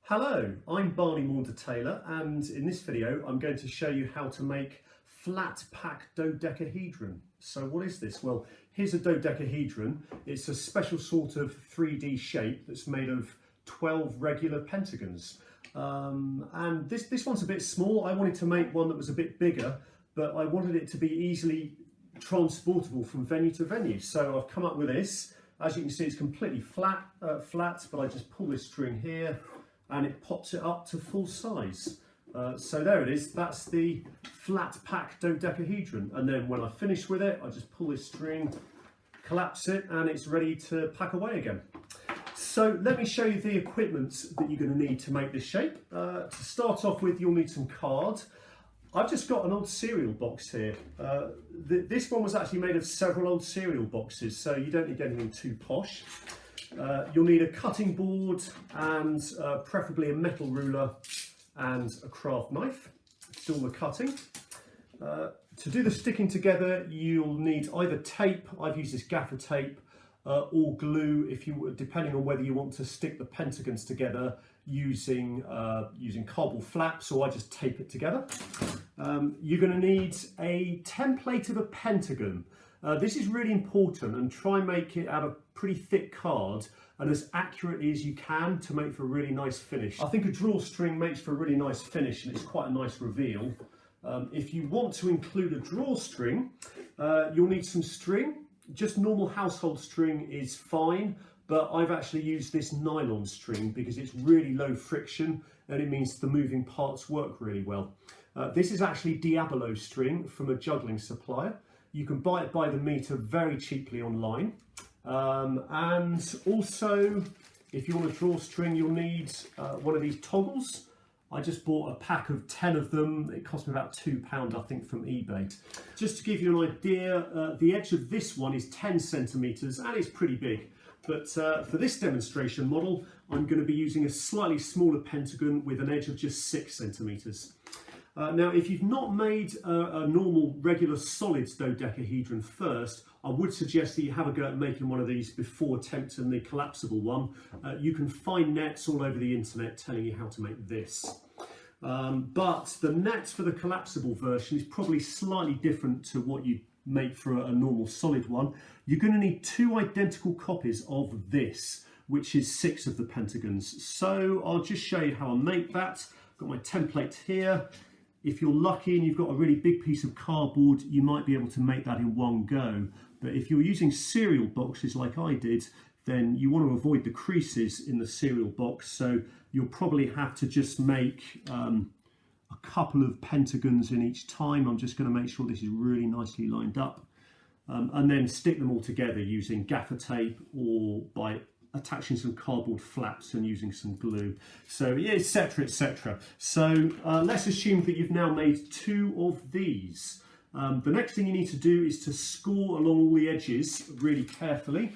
Hello, I'm Barney Maunder-Taylor, and in this video I'm going to show you how to make flat pack dodecahedron. So what is this? Well, here's a dodecahedron. It's a special sort of 3D shape that's made of 12 regular pentagons. And this one's a bit small. I wanted to make one that was a bit bigger, but I wanted it to be easily transportable from venue to venue. So I've come up with this. As you can see, it's completely flat, but I just pull this string here and it pops it up to full size. So there it is, that's the flat pack dodecahedron. And then when I finish with it, I just pull this string, collapse it, and it's ready to pack away again. So let me show you the equipment that you're going to need to make this shape. To start off with, you'll need some card. I've just got an old cereal box here. This one was actually made of several old cereal boxes, so you don't need anything too posh. You'll need a cutting board and preferably a metal ruler and a craft knife to do all the cutting. To do the sticking together, you'll need either tape, I've used this gaffer tape, or glue, depending on whether you want to stick the pentagons together using cardboard flaps, or I just tape it together. You're going to need a template of a pentagon. This is really important, and try and make it out of pretty thick card and as accurately as you can to make for a really nice finish. I think a drawstring makes for a really nice finish and it's quite a nice reveal. If you want to include a drawstring, you'll need some string. Just normal household string is fine, but I've actually used this nylon string because it's really low friction and it means the moving parts work really well. This is actually Diabolo string from a juggling supplier. You can buy it by the meter very cheaply online. And also, if you want a drawstring, you'll need one of these toggles. I just bought a pack of 10 of them. It cost me about £2, I think, from eBay. Just to give you an idea, the edge of this one is 10 centimetres and it's pretty big. But for this demonstration model, I'm going to be using a slightly smaller pentagon with an edge of just 6 centimetres. Now, if you've not made a normal, regular, solid dodecahedron first, I would suggest that you have a go at making one of these before attempting the collapsible one. You can find nets all over the internet telling you how to make this. But the net for the collapsible version is probably slightly different to what you make for a normal solid one. You're going to need 2 identical copies of this, which is 6 of the pentagons. So I'll just show you how I make that. I've got my template here. If you're lucky and you've got a really big piece of cardboard, you might be able to make that in one go. But if you're using cereal boxes like I did, then you want to avoid the creases in the cereal box. So you'll probably have to just make a couple of pentagons in each time. I'm just going to make sure this is really nicely lined up. And then stick them all together using gaffer tape or by attaching some cardboard flaps and using some glue. So yeah, etc, etc. So let's assume that you've now made 2 of these. The next thing you need to do is to score along all the edges really carefully.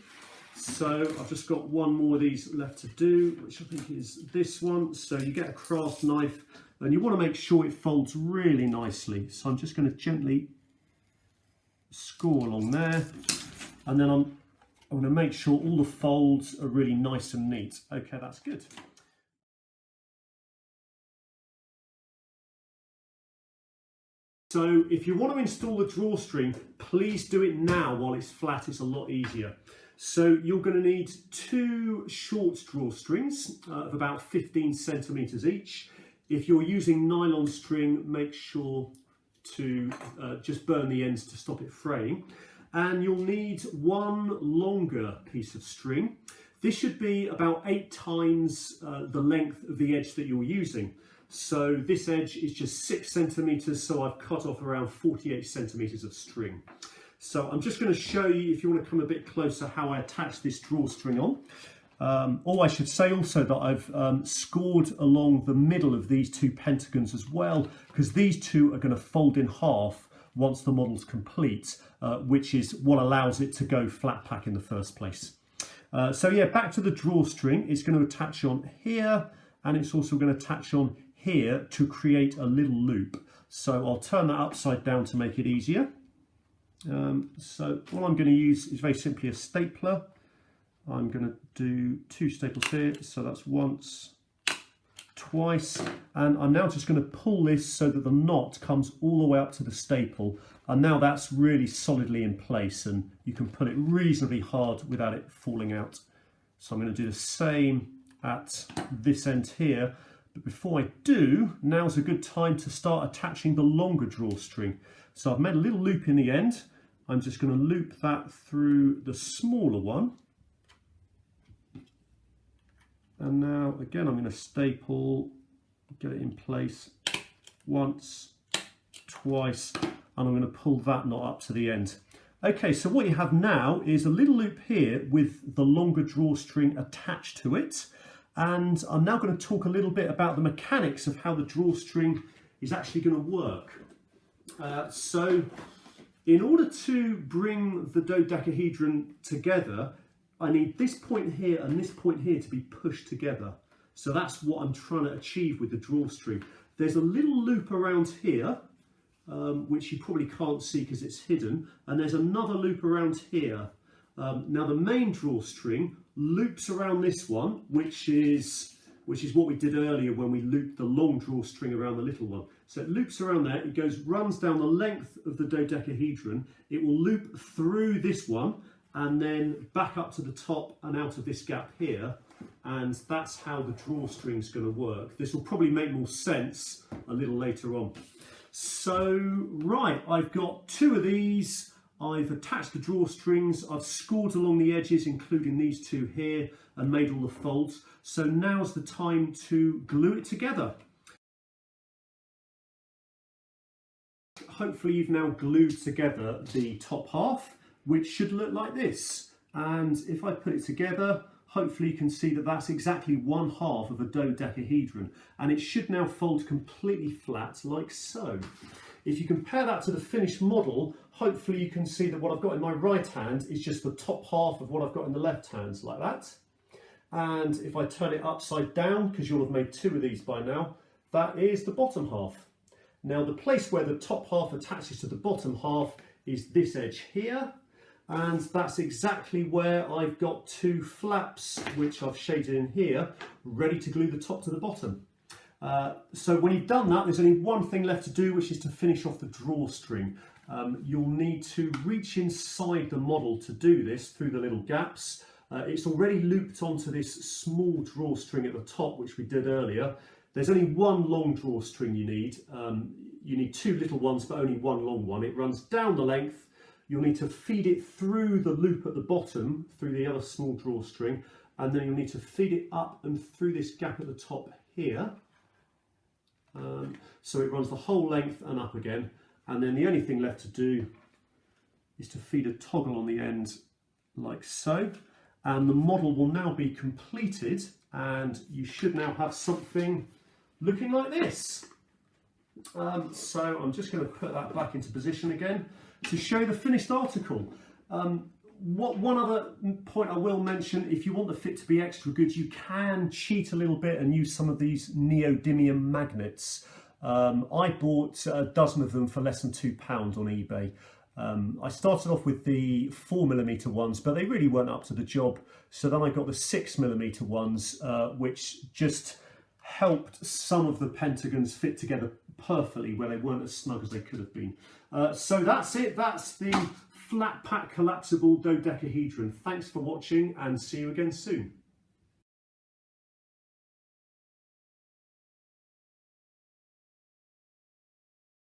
So I've just got one more of these left to do, which I think is this one. So you get a craft knife and you want to make sure it folds really nicely. So I'm just going to gently score along there, and then I'm going to make sure all the folds are really nice and neat. Okay, that's good. So if you want to install the drawstring, please do it now while it's flat. It's a lot easier. So you're going to need 2 short drawstrings of about 15 centimetres each. If you're using nylon string, make sure to just burn the ends to stop it fraying. And you'll need 1 longer piece of string. This should be about 8 times the length of the edge that you're using. So this edge is just 6 centimetres, so I've cut off around 48 centimetres of string. So I'm just going to show you, if you want to come a bit closer, how I attach this drawstring on. I should say also that I've scored along the middle of these 2 pentagons as well, because these 2 are going to fold in half once the model's complete, which is what allows it to go flat pack in the first place. So yeah, back to the drawstring. It's going to attach on here, and it's also going to attach on here to create a little loop. So I'll turn that upside down to make it easier. So all I'm going to use is very simply a stapler. I'm going to do 2 staples here, so that's once twice, and I'm now just going to pull this so that the knot comes all the way up to the staple, and now that's really solidly in place and you can pull it reasonably hard without it falling out. So I'm going to do the same at this end here, but before I do, now's a good time to start attaching the longer drawstring. So I've made a little loop in the end. I'm just going to loop that through the smaller one. And now again I'm going to staple, get it in place once, twice, and I'm going to pull that knot up to the end. Okay, so what you have now is a little loop here with the longer drawstring attached to it, and I'm now going to talk a little bit about the mechanics of how the drawstring is actually going to work. So in order to bring the dodecahedron together, I need this point here and this point here to be pushed together. So that's what I'm trying to achieve with the drawstring. There's a little loop around here, which you probably can't see because it's hidden, and there's another loop around here. Now the main drawstring loops around this one, which is what we did earlier when we looped the long drawstring around the little one. So it loops around there, it runs down the length of the dodecahedron, it will loop through this one, and then back up to the top and out of this gap here, and that's how the drawstring's going to work. This will probably make more sense a little later on. So right, I've got two of these, I've attached the drawstrings, I've scored along the edges including these two here and made all the folds, so now's the time to glue it together. Hopefully you've now glued together the top half, which should look like this, and if I put it together, hopefully you can see that that's exactly 1/2 of a dodecahedron, and it should now fold completely flat like so. If you compare that to the finished model, hopefully you can see that what I've got in my right hand is just the top half of what I've got in the left hand, like that. And if I turn it upside down, because you'll have made two of these by now, that is the bottom half. Now the place where the top half attaches to the bottom half is this edge here, and that's exactly where I've got two flaps, which I've shaded in here, ready to glue the top to the bottom. So when you've done that, there's only one thing left to do, which is to finish off the drawstring. You'll need to reach inside the model to do this through the little gaps. It's already looped onto this small drawstring at the top, which we did earlier. There's only one long drawstring you need. You need two little ones, but only one long one. It runs down the length. You'll need to feed it through the loop at the bottom, through the other small drawstring, and then you'll need to feed it up and through this gap at the top here. So it runs the whole length and up again, and then the only thing left to do is to feed a toggle on the end like so, and the model will now be completed, and you should now have something looking like this. So I'm just going to put that back into position again to show the finished article. One other point I will mention, if you want the fit to be extra good, you can cheat a little bit and use some of these neodymium magnets. I bought a dozen of them for less than £2 on eBay. I started off with the 4mm ones, but they really weren't up to the job. So then I got the 6mm ones, which just helped some of the pentagons fit together perfectly where they weren't as snug as they could have been. So that's it. That's the flat pack collapsible dodecahedron. Thanks for watching, and see you again soon.